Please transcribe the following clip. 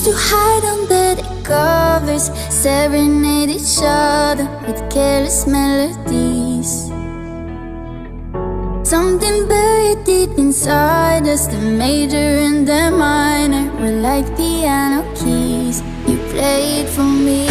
to hide under the covers, serenade each other with careless melodies. Something buried deep inside us, the major and the minor were like piano keys. You played for me